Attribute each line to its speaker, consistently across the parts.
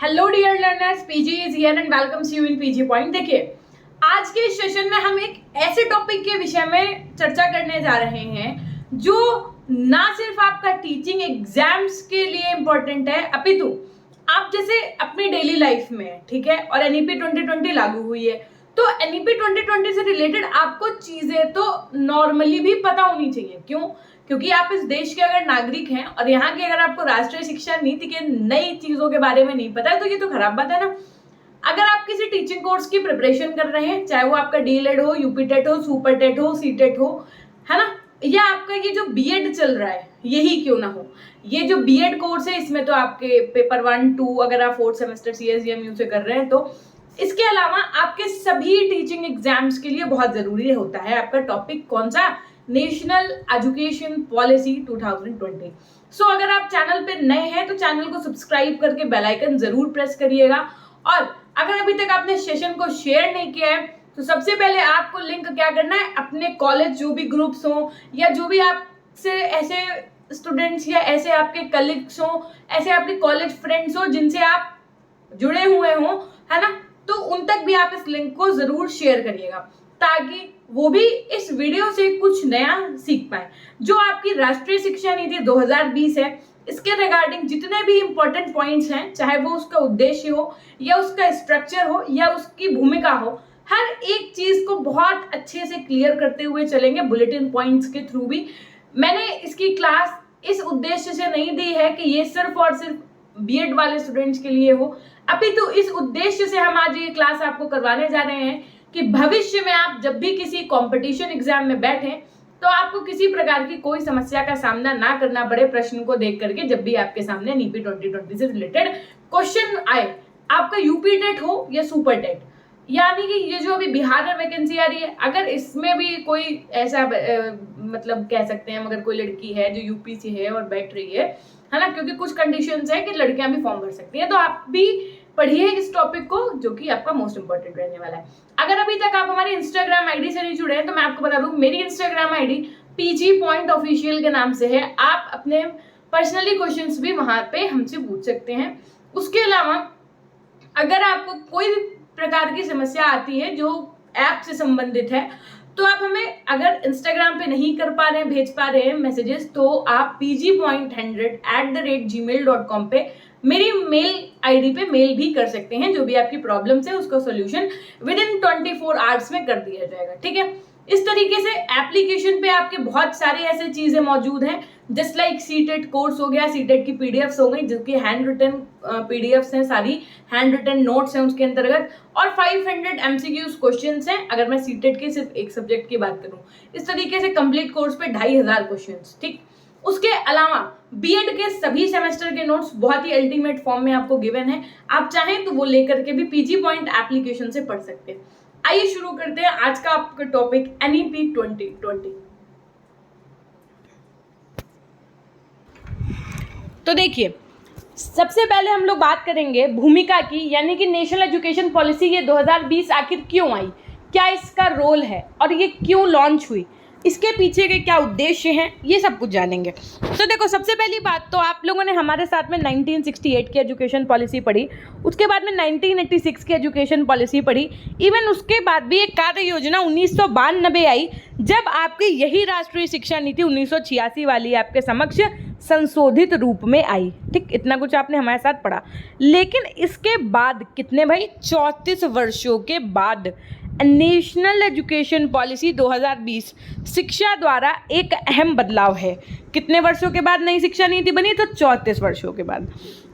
Speaker 1: Hello dear learners, PG is here and welcomes you in PG point. देखिए, आज के इस सेशन में हम एक ऐसे टॉपिक के विषय में चर्चा करने जा रहे हैं जो ना सिर्फ आपका टीचिंग एग्जाम्स के लिए इम्पोर्टेंट है, अपितु आप जैसे अपनी डेली लाइफ में, ठीक है, और एनईपी 2020 लागू हुई है, तो एनईपी 2020 से रिलेटेड आपको चीजें तो नॉर्मली भी पता होनी चाहिए। क्यों? क्योंकि आप इस देश के अगर नागरिक हैं और यहाँ की अगर आपको राष्ट्रीय शिक्षा नीति के नई चीजों के बारे में नहीं पता है तो ये तो खराब बात है ना। अगर आप किसी टीचिंग कोर्स की प्रिपरेशन कर रहे हैं, चाहे वो आपका डीएलएड हो, यूपी टेट हो, सुपर टेट हो, सी टेट हो, है ना, या आपका ये जो बीएड चल रहा है यही क्यों ना हो, ये जो बीएड कोर्स है इसमें तो आपके पेपर 1, 2 अगर आप 4th सेमेस्टर सीएसजीएमयू से कर रहे हैं तो इसके अलावा आपके सभी टीचिंग एग्जाम्स के लिए बहुत जरूरी होता है आपका टॉपिक कौन सा, नेशनल एजुकेशन पॉलिसी 2020। सो अगर आप चैनल पे नए हैं तो चैनल को सब्सक्राइब करके बेल आइकन जरूर प्रेस करिएगा, और अगर अभी तक आपने सेशन को शेयर नहीं किया है तो सबसे पहले आपको लिंक क्या करना है, अपने कॉलेज जो भी ग्रुप्स हो या जो भी आपसे ऐसे स्टूडेंट्स या ऐसे आपके कलीग्स हो, ऐसे आपके कॉलेज फ्रेंड्स हो जिनसे आप जुड़े हुए हो, है ना, तो उन तक भी आप इस लिंक को जरूर शेयर करिएगा ताकि वो भी इस वीडियो से कुछ नया सीख पाए। जो आपकी राष्ट्रीय शिक्षा नीति 2020 है, इसके रिगार्डिंग जितने भी इंपॉर्टेंट पॉइंट्स हैं, चाहे वो उसका उद्देश्य हो या उसका स्ट्रक्चर हो या उसकी भूमिका हो, हर एक चीज को बहुत अच्छे से क्लियर करते हुए चलेंगे बुलेटिन पॉइंट्स के थ्रू भी। मैंने इसकी क्लास इस उद्देश्य से नहीं दी है कि ये सिर्फ और सिर्फ बीएड वाले स्टूडेंट्स के लिए हो, अपितु इस उद्देश्य से हम आज ये क्लास आपको करवाने जा रहे हैं कि भविष्य में आप जब भी किसी कंपटीशन एग्जाम में बैठे तो आपको किसी प्रकार की कोई समस्या का सामना ना करना पड़े प्रश्न को देख करके, जब भी आपके सामने नीपी 2020 से रिलेटेड क्वेश्चन आए, आपका यूपी टेट हो या सुपर टेट, यानी कि ये जो अभी बिहार में वैकेंसी आ रही है, अगर इसमें भी कोई ऐसा मतलब कह सकते हैं, मगर कोई लड़की है जो यूपी से है और बैठ रही है ना, क्योंकि कुछ कंडीशंस है कि लड़कियां भी फॉर्म भर सकती हैं, तो आप भी पढ़िए इस टॉपिक को जो कि आपका मोस्ट इंपॉर्टेंट रहने वाला है। अगर अभी तक आप हमारे इंस्टाग्राम आईडी से नहीं जुड़े हैं तो मैं आपको बता दूं, मेरी Instagram ID PG point official के नाम से है। आप अपने पर्सनली क्वेश्चंस भी वहां पे हमसे पूछ सकते हैं। उसके अलावा अगर आपको कोई भी प्रकार की समस्या आती है जो ऐप से संबंधित है तो आप हमें अगर इंस्टाग्राम पे नहीं कर पा रहे हैं, भेज पा रहे हैं मैसेजेस, तो आप pgpoint100@gmail.com पे मेरी मेल आईडी पे मेल भी कर सकते हैं। जो भी आपकी प्रॉब्लम्स है उसका सॉल्यूशन विद इन 24 आवर्स में कर दिया जाएगा, ठीक है। इस तरीके से एप्लीकेशन पे आपके बहुत सारे ऐसे चीजें मौजूद हैं, जस्ट लाइक सीटेट कोर्स हो गया, सीटेट की पीडीएफ्स हो गई, जो कि हैंड रिटन पीडीएफ्स हैं, सारी हैंड रिटन नोट्स हैं उसके अंतर्गत, और 500 एमसीक्यूज क्वेश्चंस हैं अगर मैं सीटेट के सिर्फ एक सब्जेक्ट की बात करूं। इस तरीके से कंप्लीट कोर्स पे 2500 क्वेश्चंस, ठीक। उसके अलावा बीएड के सभी सेमेस्टर के नोट्स बहुत ही अल्टीमेट फॉर्म में आपको गिवन है, आप चाहें तो वो लेकर के भी पीजी पॉइंट एप्लीकेशन से पढ़ सकते हैं। आइए शुरू करते हैं आज का आपका टॉपिक एनईपी 2020। तो देखिए, सबसे पहले हम लोग बात करेंगे भूमिका की, यानी कि नेशनल एजुकेशन पॉलिसी ये 2020 आखिर क्यों आई, क्या इसका रोल है और ये क्यों लॉन्च हुई, इसके पीछे के क्या उद्देश्य हैं, ये सब कुछ जानेंगे। तो देखो, सबसे पहली बात तो आप लोगों ने हमारे साथ में 1968 की एजुकेशन पॉलिसी पढ़ी, उसके बाद में 1986 की एजुकेशन पॉलिसी पढ़ी, इवन उसके बाद भी एक कार्य योजना 1992 आई जब आपकी यही राष्ट्रीय शिक्षा नीति 1986 वाली आपके समक्ष संशोधित रूप में आई, ठीक। इतना कुछ आपने हमारे साथ पढ़ा, लेकिन इसके बाद कितने भाई, 34 वर्षों के बाद नेशनल एजुकेशन पॉलिसी 2020 शिक्षा द्वारा एक अहम बदलाव है। कितने वर्षों के बाद नई शिक्षा नीति बनी, तो 34 वर्षों के बाद।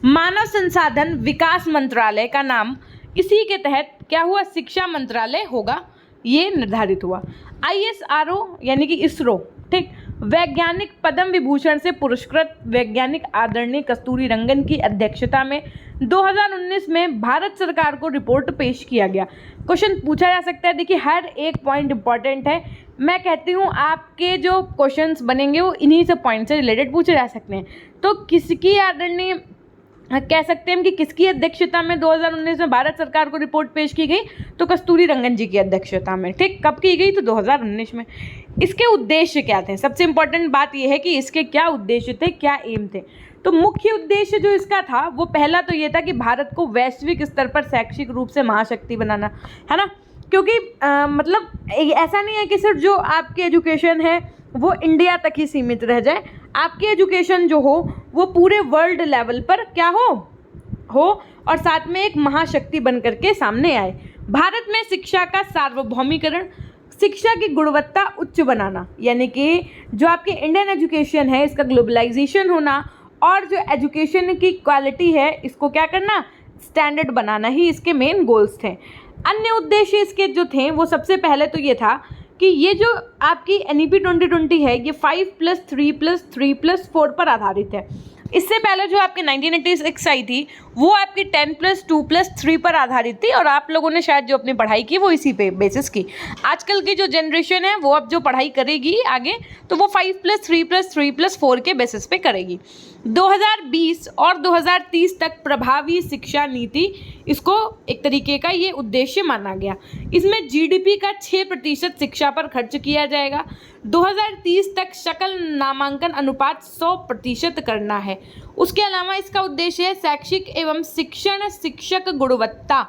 Speaker 1: मानव संसाधन विकास मंत्रालय का नाम इसी के तहत क्या हुआ, शिक्षा मंत्रालय होगा, ये निर्धारित हुआ। ISRO यानी कि इसरो, ठीक, वैज्ञानिक पद्म विभूषण से पुरस्कृत वैज्ञानिक आदरणीय कस्तूरी रंगन की अध्यक्षता में 2019 में भारत सरकार को रिपोर्ट पेश किया गया। क्वेश्चन पूछा जा सकता है, देखिए हर एक पॉइंट इंपॉर्टेंट है, मैं कहती हूँ आपके जो क्वेश्चंस बनेंगे वो इन्हीं से पॉइंट से रिलेटेड पूछे जा सकते हैं। तो किसकी आदरणीय कह सकते हैं कि किसकी अध्यक्षता में 2019 में भारत सरकार को रिपोर्ट पेश की गई, तो कस्तूरी रंगन जी की अध्यक्षता में, ठीक। कब की गई, तो 2019 में। इसके उद्देश्य क्या थे, सबसे इंपॉर्टेंट बात यह है कि इसके क्या उद्देश्य थे, क्या एम थे। तो मुख्य उद्देश्य जो इसका था वो पहला तो ये था कि भारत को वैश्विक स्तर पर शैक्षिक रूप से महाशक्ति बनाना, है ना, क्योंकि मतलब ऐसा नहीं है कि सिर्फ जो आपकी एजुकेशन है वो इंडिया तक ही सीमित रह जाए, आपकी एजुकेशन जो हो वो पूरे वर्ल्ड लेवल पर क्या हो और साथ में एक महाशक्ति बन करके सामने आए। भारत में शिक्षा का सार्वभौमिकरण, शिक्षा की गुणवत्ता उच्च बनाना, यानी कि जो आपके इंडियन एजुकेशन है इसका ग्लोबलाइजेशन होना और जो एजुकेशन की क्वालिटी है इसको क्या करना, स्टैंडर्ड बनाना ही इसके मेन गोल्स थे। अन्य उद्देश्य इसके जो थे वो सबसे पहले तो ये था कि ये जो आपकी NEP 2020 है ये 5+3+3+4 पर आधारित है। इससे पहले जो आपकी 1986 आई थी वो आपकी 10+2+3 पर आधारित थी और आप लोगों ने शायद जो अपनी पढ़ाई की वो इसी पे बेसिस की। आजकल की जो जनरेशन है वो अब जो पढ़ाई करेगी आगे तो वो 5+3+3+4 के बेसिस पे करेगी। 2020 और 2030 तक प्रभावी शिक्षा नीति, इसको एक तरीके का ये उद्देश्य माना गया। इसमें GDP का 6% शिक्षा पर खर्च किया जाएगा। 2030 तक सकल नामांकन अनुपात 100% करना है। उसके अलावा इसका उद्देश्य है शैक्षिक एवं शिक्षक गुणवत्ता,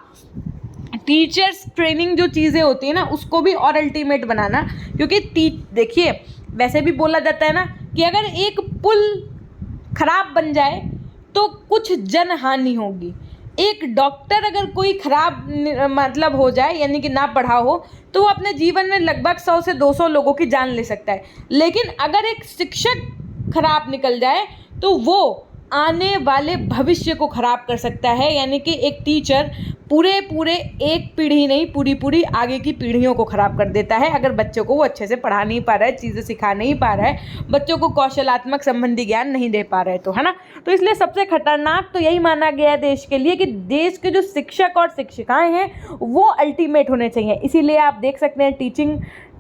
Speaker 1: टीचर्स ट्रेनिंग जो चीज़ें होती है ना उसको भी और अल्टीमेट बनाना, क्योंकि देखिए वैसे भी बोला जाता है ना कि अगर एक पुल खराब बन जाए तो कुछ जन हानि होगी। एक डॉक्टर अगर कोई खराब मतलब हो जाए यानी कि ना पढ़ा हो तो वो अपने जीवन में लगभग 100 से 200 लोगों की जान ले सकता है, लेकिन अगर एक शिक्षक खराब निकल जाए तो वो आने वाले भविष्य को खराब कर सकता है। यानी कि एक टीचर पूरे एक पीढ़ी नहीं पूरी आगे की पीढ़ियों को खराब कर देता है अगर बच्चों को वो अच्छे से पढ़ा नहीं पा रहा है, चीज़ें सिखा नहीं पा रहा है, बच्चों को कौशलात्मक संबंधी ज्ञान नहीं दे पा रहा है, तो है ना। तो इसलिए सबसे खतरनाक तो यही माना गया है देश के लिए कि देश के जो शिक्षक और शिक्षिकाएं हैं वो अल्टीमेट होने चाहिए। इसीलिए आप देख सकते हैं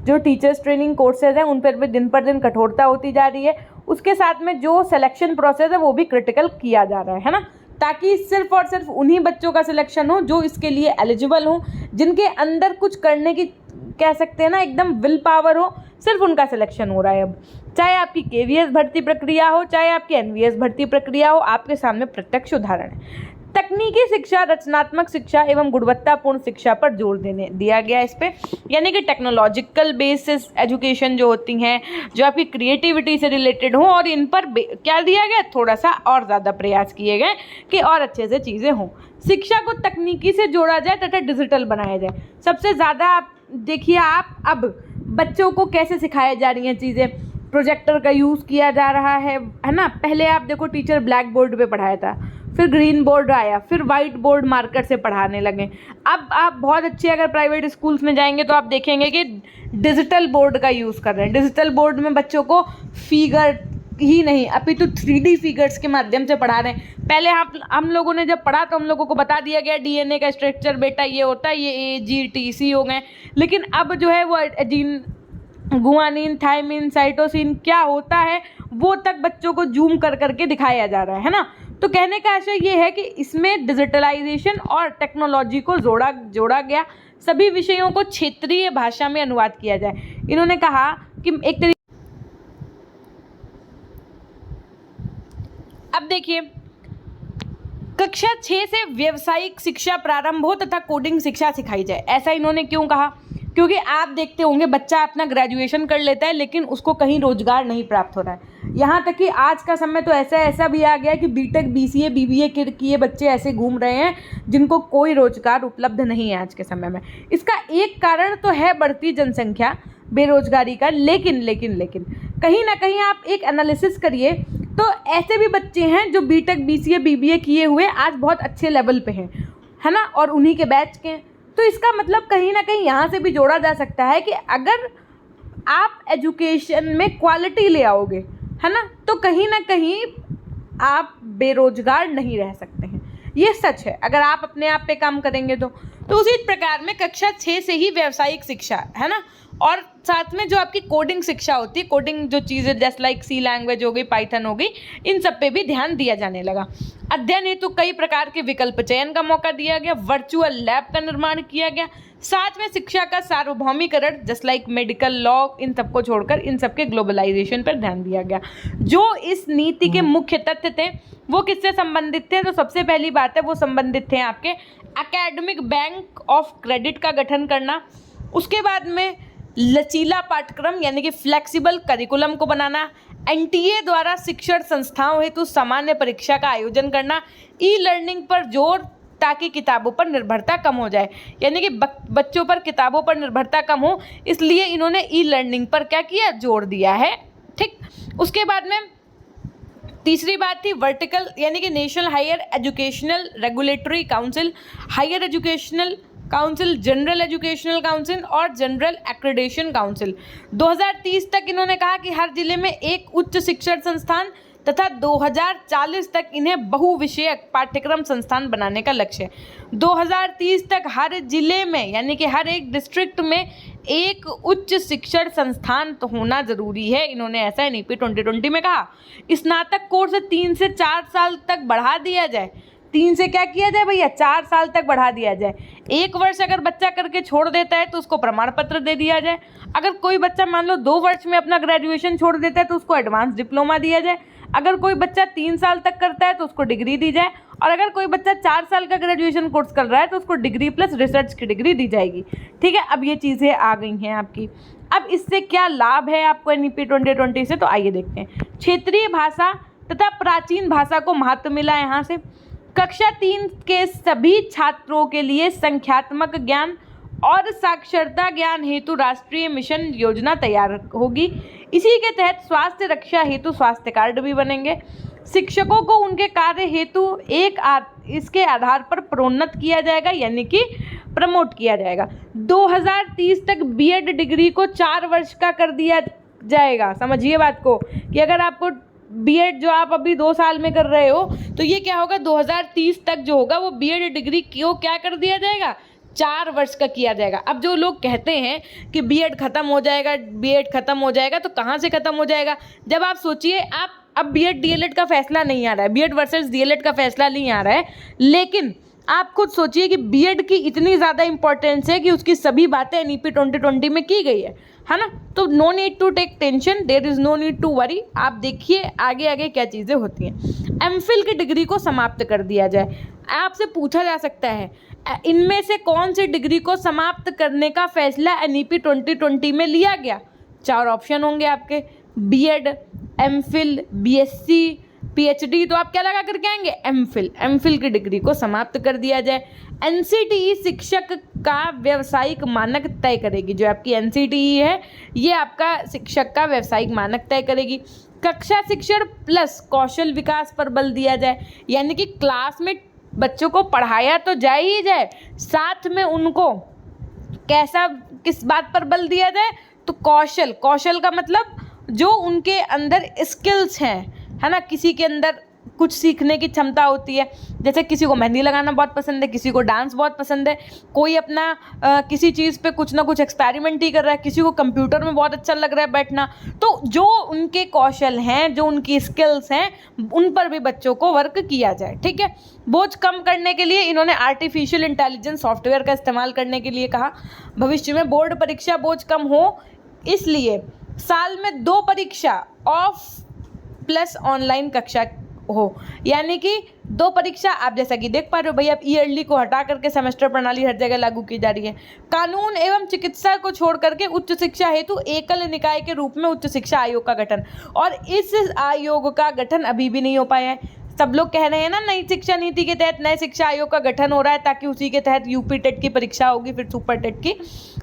Speaker 1: जो टीचर्स ट्रेनिंग कोर्सेज हैं उन पर भी दिन पर दिन कठोरता होती जा रही है। उसके साथ में जो सिलेक्शन प्रोसेस है वो भी क्रिटिकल किया जा रहा है ना, ताकि सिर्फ और सिर्फ उन्हीं बच्चों का सिलेक्शन हो जो इसके लिए एलिजिबल हो, जिनके अंदर कुछ करने की कह सकते हैं ना एकदम विल पावर हो, सिर्फ उनका सिलेक्शन हो रहा है। अब चाहे आपकी KVS भर्ती प्रक्रिया हो चाहे आपकी NVS भर्ती प्रक्रिया हो, आपके सामने प्रत्यक्ष उदाहरण है। तकनीकी शिक्षा, रचनात्मक शिक्षा एवं गुणवत्तापूर्ण शिक्षा पर जोर दिया गया इस पे, यानी कि टेक्नोलॉजिकल बेसिस एजुकेशन जो होती हैं जो आपकी क्रिएटिविटी से रिलेटेड हो, और इन पर क्या दिया गया, थोड़ा सा और ज़्यादा प्रयास किए गए कि और अच्छे से चीज़ें हों। शिक्षा को तकनीकी से जोड़ा जाए तथा डिजिटल बनाया जाए। सबसे ज़्यादा आप देखिए आप अब बच्चों को कैसे सिखाई जा रही हैं चीज़ें, प्रोजेक्टर का यूज़ किया जा रहा है ना। पहले आप देखो टीचर ब्लैक बोर्ड पे पढ़ाया था, फिर ग्रीन बोर्ड आया, फिर वाइट बोर्ड मार्कर से पढ़ाने लगे। अब आप बहुत अच्छे अगर प्राइवेट स्कूल्स में जाएंगे तो आप देखेंगे कि डिजिटल बोर्ड का यूज़ कर रहे हैं। डिजिटल बोर्ड में बच्चों को फिगर ही नहीं अपितु 3D फिगर्स के माध्यम से पढ़ा रहे हैं। पहले हम लोगों ने जब पढ़ा तो हम लोगों को बता दिया गया DNA का स्ट्रक्चर बेटा ये होता है, ये AGTC हो गए, लेकिन अब जो है वो जीन, गुआनिन, थायमिन, साइटोसिन क्या होता है वो तक बच्चों को जूम कर करके दिखाया जा रहा है ना। तो कहने का आशय ये है कि इसमें डिजिटलाइजेशन और टेक्नोलॉजी को जोड़ा गया, सभी विषयों को क्षेत्रीय भाषा में अनुवाद किया जाए। इन्होंने कहा कि एक तरीके, अब देखिए कक्षा 6 से व्यावसायिक शिक्षा प्रारंभ हो तथा कोडिंग शिक्षा सिखाई जाए। ऐसा इन्होंने क्यों कहा, क्योंकि आप देखते होंगे बच्चा अपना ग्रेजुएशन कर लेता है लेकिन उसको कहीं रोजगार नहीं प्राप्त हो रहा है। यहाँ तक कि आज का समय तो ऐसा भी आ गया कि BTech BCA BBA किए बच्चे ऐसे घूम रहे हैं जिनको कोई रोजगार उपलब्ध नहीं है आज के समय में। इसका एक कारण तो है बढ़ती जनसंख्या, बेरोजगारी का, लेकिन कहीं ना कहीं आप एक एनालिसिस करिए तो ऐसे भी बच्चे हैं जो BTech BCA BBA किए हुए आज बहुत अच्छे लेवल पे हैं, है ना, और उन्हीं के बैच के। तो इसका मतलब कहीं ना कहीं यहाँ से भी जोड़ा जा सकता है कि अगर आप एजुकेशन में क्वालिटी ले आओगे, है ना, तो कहीं ना कहीं आप बेरोजगार नहीं रह सकते हैं। ये सच है अगर आप अपने आप पे काम करेंगे तो तो उसी प्रकार में कक्षा 6 से ही व्यावसायिक शिक्षा है ना, और साथ में जो आपकी कोडिंग शिक्षा होती है, कोडिंग जो चीज़ें जैसे लाइक सी लैंग्वेज हो गई, पाइथन हो गई, इन सब पे भी ध्यान दिया जाने लगा। अध्ययन हेतु कई प्रकार के विकल्प चयन का मौका दिया गया, वर्चुअल लैब का निर्माण किया गया, साथ में शिक्षा का सार्वभौमिकरण जस्ट लाइक मेडिकल लॉ, इन सबको छोड़कर इन सबके ग्लोबलाइजेशन पर ध्यान दिया गया। जो इस नीति के मुख्य तथ्य थे वो किससे संबंधित थे? तो सबसे पहली बात है वो संबंधित थे आपके एकेडमिक बैंक ऑफ क्रेडिट का गठन करना, उसके बाद में लचीला पाठ्यक्रम यानी कि फ्लेक्सिबल करिकुलम को बनाना, एनटीए द्वारा शिक्षण संस्थाओं हेतु सामान्य परीक्षा का आयोजन करना, ई लर्निंग पर जोर ताकि किताबों पर निर्भरता कम हो जाए, यानी कि बच्चों पर किताबों पर निर्भरता कम हो, इसलिए इन्होंने ई लर्निंग पर क्या किया? जोर दिया है। ठीक, उसके बाद में तीसरी बात थी वर्टिकल यानी कि national higher educational regulatory council, higher educational council, general educational council और जनरल एक्रेडिटेशन काउंसिल। 2030 तक इन्होंने कहा कि हर जिले में एक उच्च शिक्षण संस्थान तथा 2040 तक इन्हें बहुविषयक पाठ्यक्रम संस्थान बनाने का लक्ष्य है। 2030 तक हर जिले में यानी कि हर एक डिस्ट्रिक्ट में एक उच्च शिक्षण संस्थान तो होना ज़रूरी है, इन्होंने ऐसा एनईपी 2020 में कहा। स्नातक कोर्स 3 से 4 साल तक बढ़ा दिया जाए, 3 से क्या किया जाए भैया? 4 साल तक बढ़ा दिया जाए। 1 वर्ष अगर बच्चा करके छोड़ देता है तो उसको प्रमाण पत्र दे दिया जाए। अगर कोई बच्चा मान लो 2 वर्ष में अपना ग्रेजुएशन छोड़ देता है तो उसको एडवांस डिप्लोमा दिया जाए। अगर कोई बच्चा 3 साल तक करता है तो उसको डिग्री दी जाए, और अगर कोई बच्चा 4 साल का ग्रेजुएशन कोर्स कर रहा है तो उसको डिग्री प्लस रिसर्च की डिग्री दी जाएगी। ठीक है, अब ये चीज़ें आ गई हैं आपकी। अब इससे क्या लाभ है आपको एनईपी 2020 से? तो आइए देखते हैं। क्षेत्रीय भाषा तथा प्राचीन भाषा को महत्व मिला यहाँ से। कक्षा 3 के सभी छात्रों के लिए संख्यात्मक ज्ञान और साक्षरता ज्ञान हेतु राष्ट्रीय मिशन योजना तैयार होगी। इसी के तहत स्वास्थ्य रक्षा हेतु स्वास्थ्य कार्ड भी बनेंगे। शिक्षकों को उनके कार्य हेतु इसके आधार पर प्रोन्नत किया जाएगा यानी कि प्रमोट किया जाएगा। 2030 तक बीएड डिग्री को 4 वर्ष का कर दिया जाएगा। समझिए बात को कि अगर आपको बीएड जो आप अभी 2 साल में कर रहे हो तो ये क्या होगा? 2030 तक जो होगा वो बीएड डिग्री को क्या कर दिया जाएगा? 4 वर्ष का किया जाएगा। अब जो लोग कहते हैं कि बीएड खत्म हो जाएगा, बीएड खत्म हो जाएगा, तो कहाँ से खत्म हो जाएगा? जब आप सोचिए, आप अब बीएड डीएलएड का फैसला नहीं आ रहा है, बीएड वर्सेस डीएलएड का फैसला नहीं आ रहा है, लेकिन आप खुद सोचिए कि बीएड की इतनी ज़्यादा इंपॉर्टेंस है कि उसकी सभी बातें एनईपी 2020 में की गई है ना। तो no need to take tension, there is no need to worry. आप देखिए आगे आगे क्या चीज़ें होती हैं। एमफिल की डिग्री को समाप्त कर दिया जाए। आपसे पूछा जा सकता है इनमें से कौन सी डिग्री को समाप्त करने का फैसला एनईपी 2020 में लिया गया? 4 ऑप्शन होंगे आपके, बीएड, एमफिल, बीएससी, पीएचडी। तो आप क्या लगा करके आएंगे? एमफिल। एमफिल की डिग्री को समाप्त कर दिया जाए। एनसीटीई शिक्षक का व्यावसायिक मानक तय करेगी। जो आपकी एनसीटीई है ये आपका शिक्षक का व्यावसायिक मानक तय करेगी। कक्षा शिक्षण प्लस कौशल विकास पर बल दिया जाए, यानी कि क्लास में बच्चों को पढ़ाया तो जाए ही जाए, साथ में उनको किस बात पर बल दिया जाए? तो कौशल। कौशल का मतलब जो उनके अंदर स्किल्स हैं, है ना। किसी के अंदर कुछ सीखने की क्षमता होती है, जैसे किसी को मेहंदी लगाना बहुत पसंद है, किसी को डांस बहुत पसंद है, कोई अपना किसी चीज़ पे कुछ ना कुछ एक्सपेरिमेंट ही कर रहा है, किसी को कंप्यूटर में बहुत अच्छा लग रहा है बैठना। तो जो उनके कौशल हैं, जो उनकी स्किल्स हैं, उन पर भी बच्चों को वर्क किया जाए। ठीक है। बोझ कम करने के लिए इन्होंने आर्टिफिशियल इंटेलिजेंस सॉफ्टवेयर का इस्तेमाल करने के लिए कहा। भविष्य में बोर्ड परीक्षा बोझ कम हो, इसलिए साल में 2 परीक्षा ऑफ प्लस ऑनलाइन कक्षा हो, यानी कि 2 परीक्षा। आप जैसा कि देख पा रहे हो भैया, अब ईयरली को हटा करके सेमेस्टर प्रणाली हर जगह लागू की जा रही है। कानून एवं चिकित्सा को छोड़ करके उच्च शिक्षा हेतु एकल निकाय के रूप में उच्च शिक्षा आयोग का गठन, और इस आयोग का गठन अभी भी नहीं हो पाया है। सब लोग कह रहे हैं ना नई शिक्षा नीति के तहत नए शिक्षा आयोग का गठन हो रहा है, ताकि उसी के तहत यूपी टेट की परीक्षा होगी, फिर सुपर टेट की।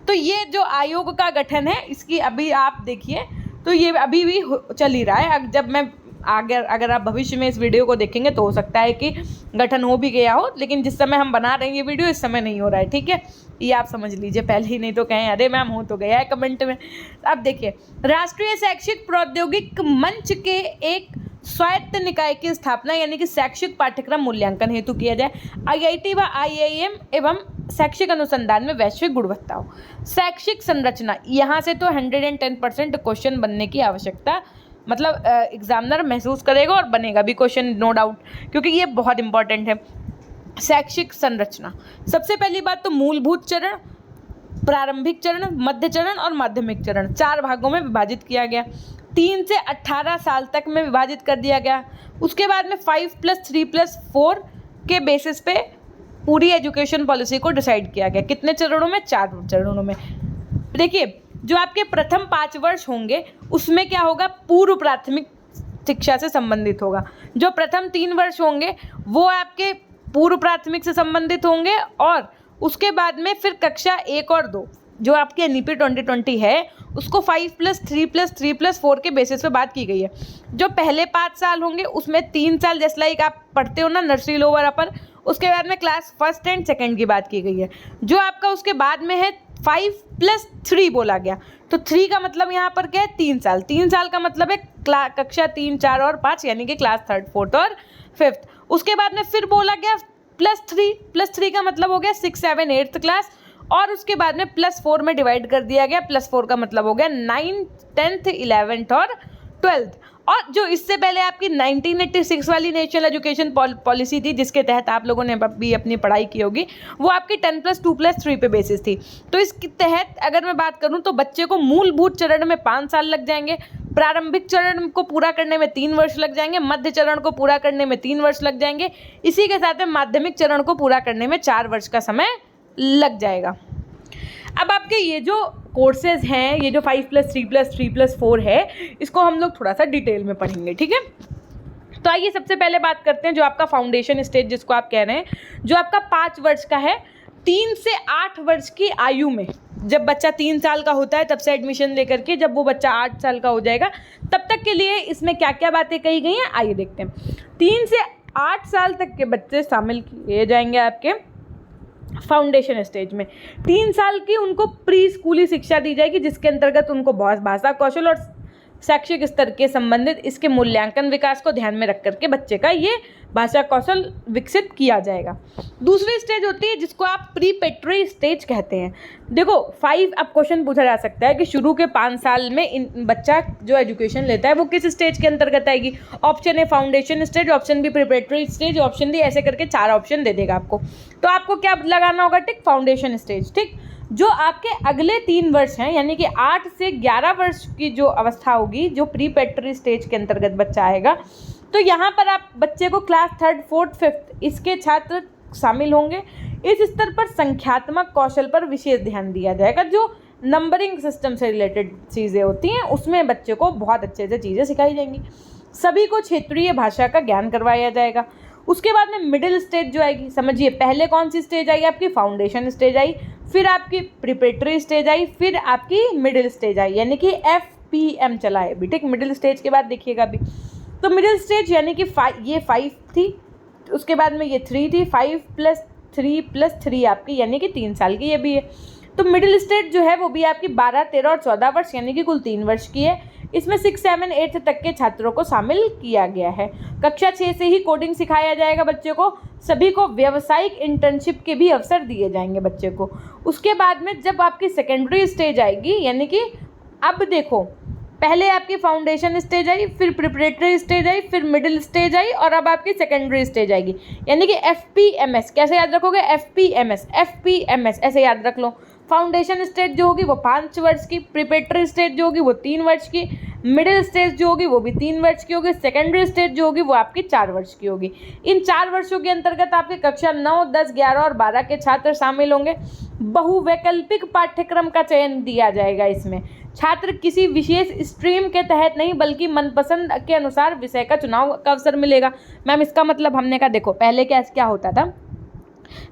Speaker 1: तो ये जो आयोग का गठन है, इसकी अभी आप देखिए तो ये अभी भी चल ही रहा है। जब मैं अगर आप भविष्य में इस वीडियो को देखेंगे तो हो सकता है कि गठन हो भी गया हो, लेकिन जिस समय हम बना रहे हैं ये वीडियो इस समय नहीं हो रहा है। ठीक है, ये आप समझ लीजिए पहले ही, नहीं तो कहें अरे मैम हो तो गया है कमेंट में। अब देखिए, राष्ट्रीय शैक्षिक प्रौद्योगिक मंच के एक स्वायत्त निकाय की स्थापना, यानी कि शैक्षिक पाठ्यक्रम मूल्यांकन हेतु किया जाए। आईआईटी व आईआईएम एवं शैक्षिक अनुसंधान में वैश्विक गुणवत्ता हो। शैक्षिक संरचना, यहाँ से तो 110% क्वेश्चन बनने की आवश्यकता, मतलब एग्जामिनर महसूस करेगा और बनेगा भी क्वेश्चन, नो डाउट, क्योंकि ये बहुत इंपॉर्टेंट है। शैक्षिक संरचना, सबसे पहली बात तो मूलभूत चरण, प्रारंभिक चरण, मध्य चरण और माध्यमिक चरण 4 भागों में विभाजित किया गया। 3 से 18 साल तक में विभाजित कर दिया गया। उसके बाद में 5+3+4 के बेसिस पे पूरी एजुकेशन पॉलिसी को डिसाइड किया गया। कितने चरणों में? 4 चरणों में। देखिए, जो आपके प्रथम 5 वर्ष होंगे उसमें क्या होगा? पूर्व प्राथमिक शिक्षा से संबंधित होगा। जो प्रथम 3 वर्ष होंगे वो आपके पूर्व प्राथमिक से संबंधित होंगे, और उसके बाद में फिर कक्षा 1 और 2 जो आपकी एनईपी 2020 है उसको 5+3+3+4 के बेसिस पे बात की गई है। जो पहले 5 साल होंगे उसमें 3 साल जैसे लाइक आप पढ़ते हो ना, नर्सरी, लोअर, अपर, उसके बाद में क्लास 1st एंड 2nd की बात की गई है। जो आपका उसके बाद में है 5+3 बोला गया, तो 3 का मतलब यहाँ पर क्या है? 3 साल। 3 साल का मतलब है कक्षा 3, 4 और 5, यानी कि क्लास 3rd, 4th और 5th। उसके बाद में फिर बोला गया +3 का मतलब हो गया 6, 7, 8th क्लास, और उसके बाद में +4 में डिवाइड कर दिया गया। +4 का मतलब हो गया 9th, 10th, 11th और 12th। और जो इससे पहले आपकी 1986 वाली नेशनल एजुकेशन पॉलिसी थी, जिसके तहत आप लोगों ने भी अपनी पढ़ाई की होगी, वो आपकी 10+2+3 पे बेसिस थी। तो इसके तहत अगर मैं बात करूं तो बच्चे को मूलभूत चरण में 5 साल लग जाएंगे, प्रारंभिक चरण को पूरा करने में 3 वर्ष लग जाएंगे, मध्य चरण को पूरा करने में 3 वर्ष लग जाएंगे, इसी के साथ में माध्यमिक चरण को पूरा करने में 4 वर्ष का समय लग जाएगा। अब आपके ये जो कोर्सेज हैं, ये जो 5+3+3+4 है, इसको हम लोग थोड़ा सा डिटेल में पढ़ेंगे, ठीक है। तो आइए सबसे पहले बात करते हैं जो आपका फाउंडेशन स्टेज जिसको आप कह रहे हैं, जो आपका 5 वर्ष का है। 3 से 8 वर्ष की आयु में, जब बच्चा 3 साल का होता है तब से एडमिशन लेकर के जब वो बच्चा 8 साल का हो जाएगा, तब तक के लिए इसमें क्या क्या बातें कही गई हैं, आइए देखते हैं। 3 से 8 साल तक के बच्चे शामिल किए जाएंगे आपके फाउंडेशन स्टेज में। 3 साल की उनको प्री स्कूली शिक्षा दी जाएगी, जिसके अंतर्गत उनको भाषा कौशल और शैक्षिक स्तर के संबंधित इसके मूल्यांकन विकास को ध्यान में रख करके बच्चे का ये भाषा कौशल विकसित किया जाएगा। दूसरी स्टेज होती है जिसको आप प्रीपेटरी स्टेज कहते हैं। देखो 5, अब क्वेश्चन पूछा जा सकता है कि शुरू के 5 साल में बच्चा जो एजुकेशन लेता है वो किस स्टेज के अंतर्गत आएगी। Option A foundation stage, option B preparatory stage, option D, ऐसे करके 4 ऑप्शन दे देगा आपको। तो आपको क्या लगाना होगा? टिक, फाउंडेशन स्टेज। ठीक, जो आपके अगले 3 वर्ष हैं, यानी कि 8 से 11 वर्ष की जो अवस्था होगी, जो प्रीपेटरी स्टेज के अंतर्गत बच्चा आएगा, तो यहाँ पर आप बच्चे को क्लास 3rd, 4th, 5th इसके छात्र शामिल होंगे। इस स्तर पर संख्यात्मक कौशल पर विशेष ध्यान दिया जाएगा। जो नंबरिंग सिस्टम से रिलेटेड चीज़ें होती हैं उसमें बच्चे को बहुत अच्छे से चीज़ें सिखाई जाएंगी। सभी को क्षेत्रीय भाषा का ज्ञान करवाया जाएगा। उसके बाद में मिडिल स्टेज जो आएगी, समझिए पहले कौन सी स्टेज आई? आपकी फाउंडेशन स्टेज आई, फिर आपकी प्रिपरेटरी स्टेज आई, फिर आपकी मिडिल स्टेज आई, यानी कि FPM चला है अभी। ठीक, मिडिल स्टेज के बाद देखिएगा अभी, तो मिडिल स्टेज यानी कि ये 5 थी, उसके बाद में ये 3 थी, 5+3+3 आपकी यानी कि 3 साल की ये भी है। तो मिडिल स्टेज जो है वो भी आपकी 12, 13 और 14 वर्ष यानी कि कुल 3 वर्ष की है। इसमें 6, 7, 8 तक के छात्रों को शामिल किया गया है। कक्षा 6 से ही कोडिंग सिखाया जाएगा बच्चे को। सभी को व्यावसायिक इंटर्नशिप के भी अवसर दिए जाएंगे बच्चे को। उसके बाद में जब आपकी सेकेंडरी स्टेज आएगी, यानी कि अब देखो पहले आपकी फाउंडेशन स्टेज आई, फिर प्रिपरेटरी स्टेज आई, फिर मिडिल स्टेज आई और अब आपकी सेकेंडरी स्टेज आएगी, यानी कि FPMS। कैसे याद रखोगे? FPMS ऐसे याद रख लो। फाउंडेशन स्टेज जो होगी वो 5 वर्ष की, प्रिपरेटरी स्टेज जो होगी वो 3 वर्ष की, मिडिल स्टेज जो होगी वो भी 3 वर्ष की होगी, सेकेंडरी स्टेज जो होगी वो आपकी 4 वर्ष की होगी। इन 4 वर्षों के अंतर्गत आपके कक्षा 9, 10, 11 और 12 के छात्र शामिल होंगे। बहुवैकल्पिक पाठ्यक्रम का चयन दिया जाएगा। इसमें छात्र किसी विशेष स्ट्रीम के तहत नहीं बल्कि मनपसंद के अनुसार विषय का चुनाव का अवसर मिलेगा। मैम इसका मतलब हमने कहा देखो पहले क्या होता था,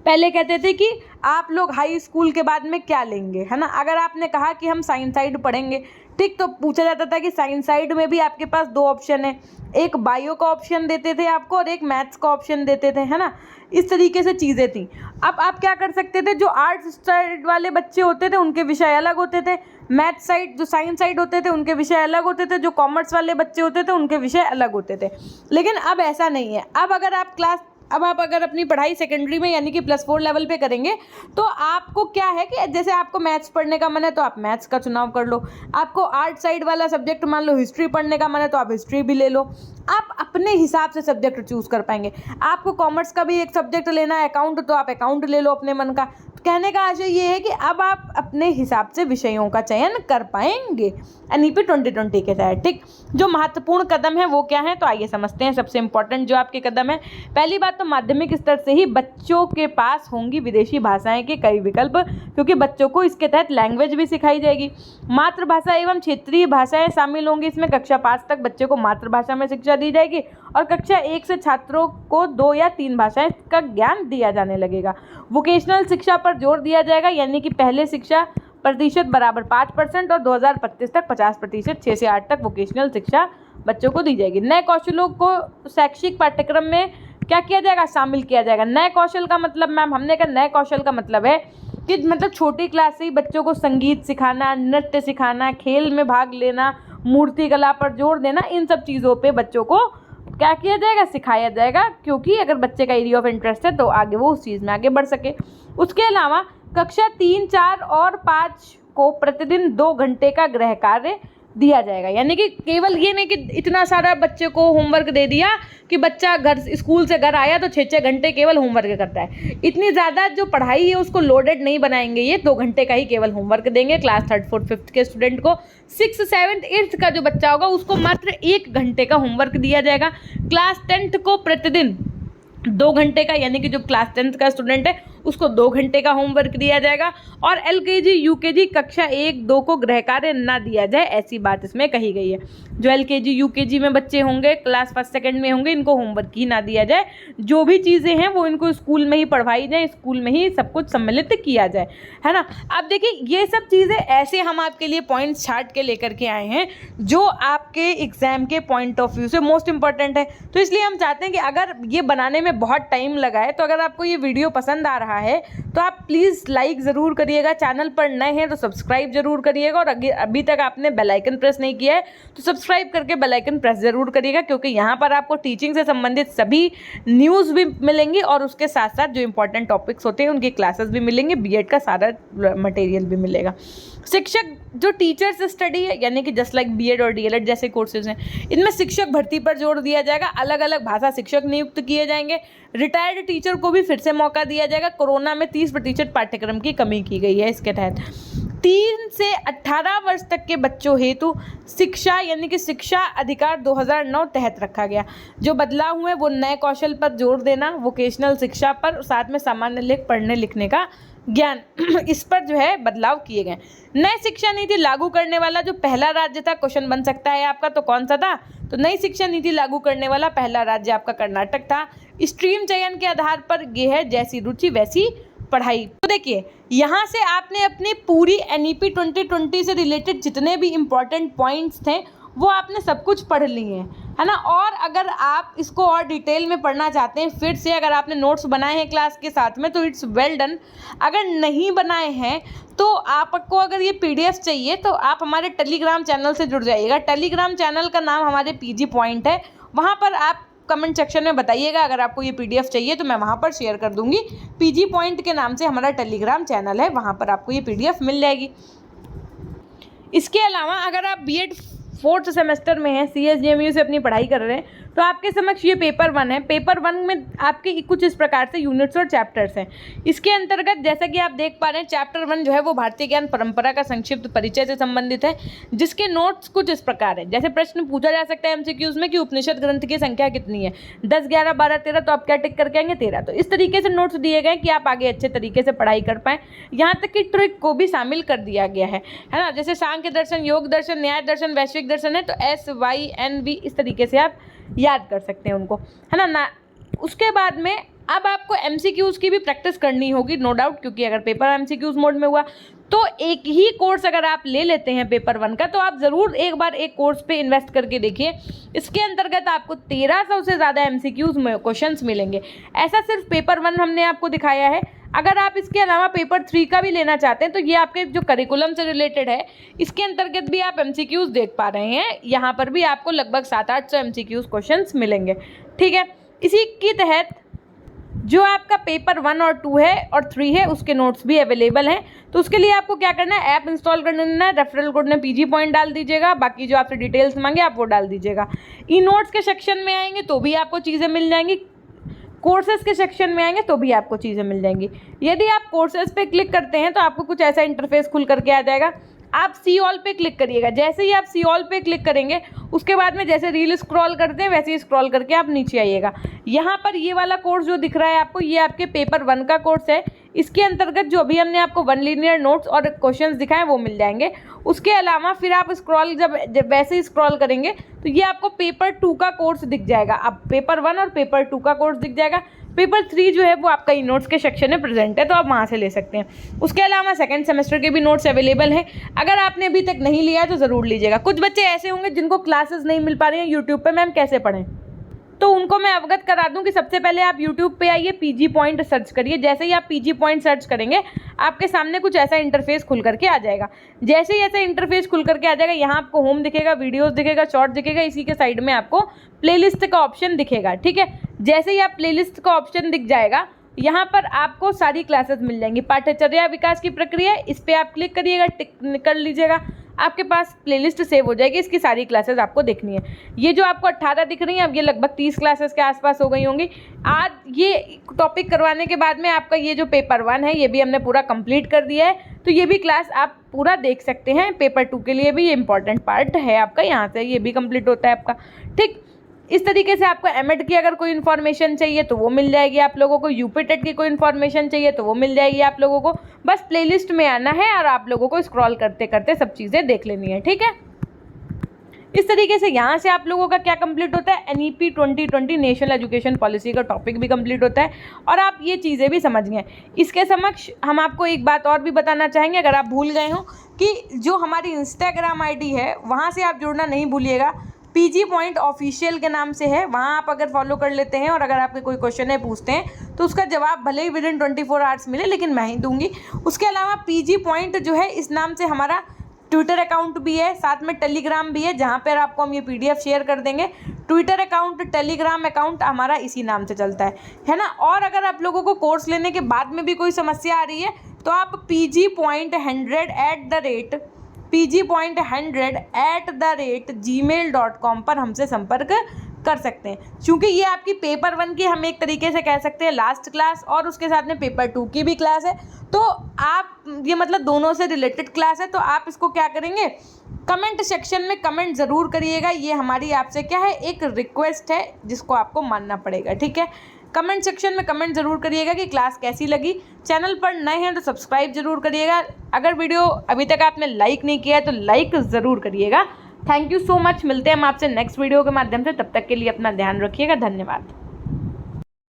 Speaker 1: पहले कहते थे कि आप लोग हाई स्कूल के बाद में क्या लेंगे, है ना। अगर आपने कहा कि हम साइंस साइड पढ़ेंगे, ठीक, तो पूछा जाता था कि साइंस साइड में भी आपके पास 2 ऑप्शन है, एक बायो का ऑप्शन देते थे आपको और एक मैथ्स का ऑप्शन देते थे, है ना। इस तरीके से चीज़ें थी। अब आप क्या कर सकते थे, जो आर्ट्स साइड वाले बच्चे होते थे उनके विषय अलग होते थे, मैथ्स साइड जो साइंस साइड होते थे उनके विषय अलग होते थे, जो कॉमर्स वाले बच्चे होते थे उनके विषय अलग होते थे। लेकिन अब ऐसा नहीं है। अब अगर आप क्लास अब आप अगर अपनी पढ़ाई सेकेंडरी में यानी कि +4 लेवल पे करेंगे तो आपको क्या है कि जैसे आपको मैथ्स पढ़ने का मन है तो आप मैथ्स का चुनाव कर लो, आपको आर्ट साइड वाला सब्जेक्ट मान लो हिस्ट्री पढ़ने का मन है तो आप हिस्ट्री भी ले लो, आप अपने हिसाब से सब्जेक्ट चूज कर पाएंगे। आपको कॉमर्स का भी एक सब्जेक्ट लेना है अकाउंट, तो आप अकाउंट ले लो अपने मन का। कहने का आशय ये है कि अब आप अपने हिसाब से विषयों का चयन कर पाएंगे एनईपी 2020 के तहत। ठीक, जो महत्वपूर्ण कदम है वो क्या है, तो आइए समझते हैं। सबसे इंपॉर्टेंट जो आपके कदम है, पहली बात तो माध्यमिक स्तर से ही बच्चों के पास होंगी विदेशी भाषाएं के कई विकल्प, क्योंकि बच्चों को इसके तहत लैंग्वेज भी सिखाई जाएगी। मातृभाषा एवं क्षेत्रीय भाषाएं शामिल होंगी इसमें। कक्षा 5 तक बच्चे को मातृभाषा में शिक्षा दी जाएगी और कक्षा 1 से छात्रों को 2 या 3 भाषाएं का ज्ञान दिया जाने लगेगा। वोकेशनल शिक्षा पर जोर दिया जाएगा, यानी कि पहले शिक्षा प्रतिशत बराबर 5% और 2025 तक 50%, 6 से 8 तक वोकेशनल शिक्षा बच्चों को दी जाएगी। नए कौशलों को शैक्षिक पाठ्यक्रम में क्या किया जाएगा, शामिल किया जाएगा। नए कौशल का मतलब मैम हमने कहा नए कौशल का मतलब है कि मतलब छोटी क्लास से ही बच्चों को संगीत सिखाना, नृत्य सिखाना, खेल में भाग लेना, मूर्ति कला पर जोर देना, इन सब चीज़ों पे बच्चों को क्या किया जाएगा, सिखाया जाएगा, क्योंकि अगर बच्चे का एरिया ऑफ इंटरेस्ट है तो आगे वो उस चीज़ में आगे बढ़ सके। उसके अलावा कक्षा 3, 4 और 5 को प्रतिदिन 2 घंटे का गृह कार्य दिया जाएगा, यानी कि केवल ये नहीं कि इतना सारा बच्चे को होमवर्क दे दिया कि बच्चा घर स्कूल से घर आया तो 6-6 घंटे केवल होमवर्क करता है। इतनी ज़्यादा जो पढ़ाई है उसको लोडेड नहीं बनाएंगे, ये 2 घंटे का ही केवल होमवर्क देंगे। क्लास 3, 4, 5 के स्टूडेंट को, 6, 7, 8 का जो बच्चा होगा उसको मात्र 1 घंटे का होमवर्क दिया जाएगा। क्लास 10 को प्रतिदिन 2 घंटे का, यानी कि जो क्लास 10 का स्टूडेंट है उसको 2 घंटे का होमवर्क दिया जाएगा। और LKG UKG कक्षा 1, 2 को गृह कार्य ना दिया जाए, ऐसी बात इसमें कही गई है। जो LKG UKG में बच्चे होंगे, क्लास 1, 2 में होंगे, इनको होमवर्क ही ना दिया जाए। जो भी चीज़ें हैं वो इनको स्कूल में ही पढ़वाई जाए, स्कूल में ही सब कुछ सम्मिलित किया जाए, है ना। अब देखिए ये सब चीज़ें ऐसे हम आपके लिए पॉइंट्स छाट के लेकर के आए हैं जो आपके एग्जाम के पॉइंट ऑफ व्यू से मोस्ट इंपॉर्टेंट है। तो इसलिए हम चाहते हैं कि अगर ये बनाने में बहुत टाइम लगा है तो अगर आपको ये वीडियो पसंद आ रहा है तो आप प्लीज़ लाइक ज़रूर करिएगा, चैनल पर नए हैं तो सब्सक्राइब जरूर करिएगा, और अभी तक आपने बेल आइकन प्रेस नहीं किया है तो सब्सक्राइब करके बेल आइकन प्रेस जरूर करिएगा, क्योंकि यहाँ पर आपको टीचिंग से संबंधित सभी न्यूज़ भी मिलेंगी और उसके साथ साथ जो इंपॉर्टेंट टॉपिक्स होते हैं उनकी क्लासेस भी मिलेंगे, बीएड का सारा मटेरियल भी मिलेगा। शिक्षक जो टीचर्स स्टडी है, यानी कि जस्ट लाइक बीएड और डीएलएड जैसे कोर्सेज हैं, इनमें शिक्षक भर्ती पर जोर दिया जाएगा। अलग अलग भाषा शिक्षक नियुक्त किए जाएंगे। रिटायर्ड टीचर को भी फिर से मौका दिया जाएगा। कोरोना में 30% पाठ्यक्रम की कमी की गई है इसके तहत। 3 से 18 वर्ष तक के बच्चों हेतु शिक्षा यानी कि शिक्षा अधिकार 2009 तहत रखा गया। जो बदलाव हुए वो नए कौशल पर जोर देना, वोकेशनल शिक्षा पर, साथ में सामान्य लेख पढ़ने लिखने का ज्ञान, इस पर जो है बदलाव किए गए। नई शिक्षा नीति लागू करने वाला जो पहला राज्य था, क्वेश्चन बन सकता है आपका, तो कौन सा था, तो नई शिक्षा नीति लागू करने वाला पहला राज्य आपका कर्नाटक था। स्ट्रीम चयन के आधार पर यह है जैसी रुचि वैसी पढ़ाई। तो देखिए यहाँ से आपने अपनी पूरी एनईपी 2020 से रिलेटेड जितने भी इम्पोर्टेंट पॉइंट्स थे वो आपने सब कुछ पढ़ लिए हैं, है ना। और अगर आप इसको और डिटेल में पढ़ना चाहते हैं, फिर से अगर आपने नोट्स बनाए हैं क्लास के साथ में तो इट्स वेल डन। अगर नहीं बनाए हैं तो आपको अगर ये PDF चाहिए तो आप हमारे टेलीग्राम चैनल से जुड़ जाइएगा। टेलीग्राम चैनल का नाम हमारे PG पॉइंट है। वहाँ पर आप कमेंट सेक्शन में बताइएगा अगर आपको ये PDF चाहिए तो मैं वहाँ पर शेयर कर दूँगी। PG पॉइंट के नाम से हमारा टेलीग्राम चैनल है, वहाँ पर आपको ये PDF मिल जाएगी। इसके अलावा अगर आप BEd 4th सेमेस्टर में हैं, CSJMU से अपनी पढ़ाई कर रहे हैं, तो आपके समक्ष ये पेपर 1 है। पेपर 1 में आपके कुछ इस प्रकार से यूनिट्स और चैप्टर्स हैं। इसके अंतर्गत जैसा कि आप देख पा रहे हैं, चैप्टर 1 जो है वो भारतीय ज्ञान परंपरा का संक्षिप्त परिचय से संबंधित है, जिसके नोट्स कुछ इस प्रकार है। जैसे प्रश्न पूछा जा सकता है MCQs में कि उपनिषद ग्रंथ की संख्या कितनी है, 10, 11, 12, 13, तो आप क्या टिक करके आएंगे, 13। तो इस तरीके से नोट्स दिए गए कि आप आगे अच्छे तरीके से पढ़ाई कर पाएँ। यहाँ तक कि ट्रिक को भी शामिल कर दिया गया है ना। जैसे सांख्य दर्शन, योग दर्शन, न्याय दर्शन, वैश्विक दर्शन है, तो SYNV इस तरीके से आप याद कर सकते हैं उनको, है ना। उसके बाद में अब आपको MCQs की भी प्रैक्टिस करनी होगी, नो डाउट, क्योंकि अगर पेपर MCQs मोड में हुआ तो एक ही कोर्स अगर आप ले लेते हैं पेपर 1 का, तो आप ज़रूर एक बार एक कोर्स पे इन्वेस्ट करके देखिए। इसके अंतर्गत आपको 1300 से ज़्यादा MCQs में क्वेश्चंस मिलेंगे। ऐसा सिर्फ पेपर 1 हमने आपको दिखाया है। अगर आप इसके अलावा पेपर 3 का भी लेना चाहते हैं तो ये आपके जो करिकुलम से रिलेटेड है, इसके अंतर्गत भी आप MCQs देख पा रहे हैं। यहाँ पर भी आपको लगभग 700-800 MCQs क्वेश्चंस मिलेंगे, ठीक है। इसी के तहत जो आपका पेपर 1 और 2 है और 3 है उसके नोट्स भी अवेलेबल हैं। तो उसके लिए आपको क्या करना है, ऐप इंस्टॉल कर लेना है, रेफरल कोड में पीजी पॉइंट डाल दीजिएगा, बाकी जो आपसे डिटेल्स मांगे आप वो डाल दीजिएगा। ई नोट्स के सेक्शन में आएंगे तो भी आपको चीज़ें मिल जाएंगी, कोर्सेज के सेक्शन में आएंगे तो भी आपको चीज़ें मिल जाएंगी। यदि आप कोर्सेज पे क्लिक करते हैं तो आपको कुछ ऐसा इंटरफेस खुल करके आ जाएगा। आप सी ऑल पे क्लिक करिएगा। जैसे ही आप सी ऑल पे क्लिक करेंगे उसके बाद में जैसे रील स्क्रॉल करते हैं वैसे ही स्क्रॉल करके आप नीचे आइएगा। यहाँ पर ये वाला कोर्स जो दिख रहा है आपको, ये आपके पेपर 1 का कोर्स है। इसके अंतर्गत जो अभी हमने आपको 1 लीनियर नोट्स और क्वेश्चंस दिखाए वो मिल जाएंगे। उसके अलावा फिर आप स्क्रॉल जब वैसे ही स्क्रॉल करेंगे तो ये आपको पेपर 2 का कोर्स दिख जाएगा। अब पेपर 1 और पेपर 2 का कोर्स दिख जाएगा। पेपर 3 जो है वो आपका ई नोट्स के सेक्शन में प्रेजेंट है तो आप वहाँ से ले सकते हैं। उसके अलावा सेकंड सेमेस्टर के भी नोट्स अवेलेबल हैं। अगर आपने अभी तक नहीं लिया है तो ज़रूर लीजिएगा। कुछ बच्चे ऐसे होंगे जिनको क्लासेस नहीं मिल पा रही हैं यूट्यूब पे, मैम कैसे पढ़ें, तो उनको मैं अवगत करा दूं कि सबसे पहले आप YouTube पे आइए, पीजी पॉइंट सर्च करिए। जैसे ही आप पीजी पॉइंट सर्च करेंगे आपके सामने कुछ ऐसा इंटरफेस खुल करके आ जाएगा। जैसे ही ऐसा इंटरफेस खुल करके आ जाएगा यहाँ आपको होम दिखेगा, वीडियोस दिखेगा, शॉर्ट दिखेगा, इसी के साइड में आपको प्लेलिस्ट का ऑप्शन दिखेगा। ठीक है, जैसे ही आप प्लेलिस्ट का ऑप्शन दिख जाएगा यहाँ पर आपको सारी क्लासेस मिल जाएंगी। पाठ्यचर्या विकास की प्रक्रिया, इस पर आप क्लिक करिएगा, टिक कर लीजिएगा, आपके पास प्लेलिस्ट सेव हो जाएगी। इसकी सारी क्लासेस आपको देखनी है। ये जो आपको 18 दिख रही हैं अब ये लगभग 30 क्लासेस के आसपास हो गई होंगी। आज ये टॉपिक करवाने के बाद में आपका ये जो पेपर 1 है ये भी हमने पूरा कंप्लीट कर दिया है, तो ये भी क्लास आप पूरा देख सकते हैं। पेपर 2 के लिए भी ये इंपॉर्टेंट पार्ट है आपका, यहाँ से ये भी कंप्लीट होता है आपका। ठीक, इस तरीके से आपको एमएड की अगर कोई इन्फॉर्मेशन चाहिए तो वो मिल जाएगी आप लोगों को, यूपी टेट की कोई इन्फॉर्मेशन चाहिए तो वो मिल जाएगी आप लोगों को। बस प्लेलिस्ट में आना है और आप लोगों को स्क्रॉल करते करते सब चीज़ें देख लेनी है। ठीक है, इस तरीके से यहाँ से आप लोगों का क्या कंप्लीट होता है, एनईपी 2020 नेशनल एजुकेशन पॉलिसी का टॉपिक भी कंप्लीट होता है और आप ये चीज़ें भी समझ गए। इसके समक्ष हम आपको एक बात और भी बताना चाहेंगे, अगर आप भूल गए हो कि जो हमारी इंस्टाग्राम आईडी है वहाँ से आप जुड़ना नहीं भूलिएगा। पीजी पॉइंट ऑफिशियल के नाम से है, वहाँ आप अगर फॉलो कर लेते हैं और अगर आपके कोई क्वेश्चन है पूछते हैं तो उसका जवाब भले ही विदिन 24 आवर्स मिले लेकिन मैं ही दूंगी। उसके अलावा पीजी पॉइंट जो है इस नाम से हमारा ट्विटर अकाउंट भी है, साथ में टेलीग्राम भी है जहाँ पर आपको हम ये पीडीएफ शेयर कर देंगे। ट्विटर अकाउंट, टेलीग्राम अकाउंट हमारा इसी नाम से चलता है ना। और अगर आप लोगों को कोर्स लेने के बाद में भी कोई समस्या आ रही है तो आप pgpoint100@gmail.com पर हमसे संपर्क कर सकते हैं, क्योंकि ये आपकी पेपर 1 की हम एक तरीके से कह सकते हैं लास्ट क्लास और उसके साथ में पेपर 2 की भी क्लास है। तो आप ये मतलब दोनों से रिलेटेड क्लास है, तो आप इसको क्या करेंगे, कमेंट सेक्शन में कमेंट ज़रूर करिएगा। ये हमारी आपसे क्या है, एक रिक्वेस्ट है जिसको आपको मानना पड़ेगा। ठीक है, कमेंट सेक्शन में कमेंट ज़रूर करिएगा कि क्लास कैसी लगी। चैनल पर नए हैं तो सब्सक्राइब जरूर करिएगा। अगर वीडियो अभी तक आपने लाइक नहीं किया है तो लाइक ज़रूर करिएगा। थैंक यू सो मच, मिलते हैं हम आपसे नेक्स्ट वीडियो के माध्यम से। तब तक के लिए अपना ध्यान रखिएगा। धन्यवाद।